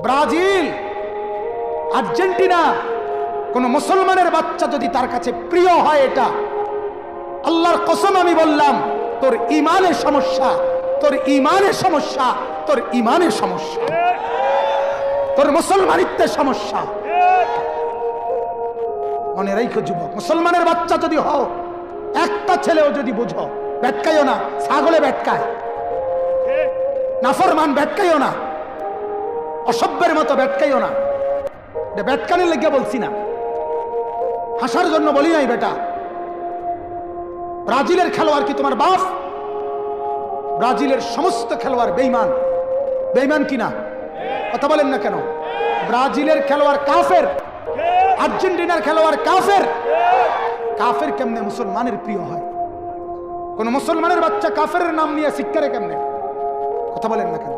Brazil, Argentina, কোন মুসলমানের বাচ্চা যদি তার কাছে প্রিয় হয়, এটা আল্লাহর কসম আমি বললাম, তোর ইমানের সমস্যা, তোর ইমানের সমস্যা, তোর ইমানের সমস্যা, তোর মুসলমানিত্বের সমস্যা। মনে রাখো যুবক, মুসলমানের বাচ্চা যদি হও, একটা ছেলেও যদি বুঝো, ব্যাটকাইও না, ছাগলে ব্যাটকায়, নাফরমান ব্যাটকাইও না, অসভ্যের মতো ব্যাটকাইও না। এটা ব্যাটকানির লেগে বলছি না, হাসার জন্য বলি নাই বেটা। ব্রাজিলের খেলোয়াড় কি তোমার বাপ? ব্রাজিলের সমস্ত খেলোয়াড় বেঈমান। বেঈমান কিনা? কথা বলেন না কেন? ব্রাজিলের খেলোয়াড় কাফের, আর্জেন্টিনার খেলোয়াড় কাফের। কাফের কেমনে মুসলমানের প্রিয় হয়? কোন মুসলমানের বাচ্চা কাফের নাম নিয়ে শিক্ষারে কেমনে? কথা বলেন না কেন?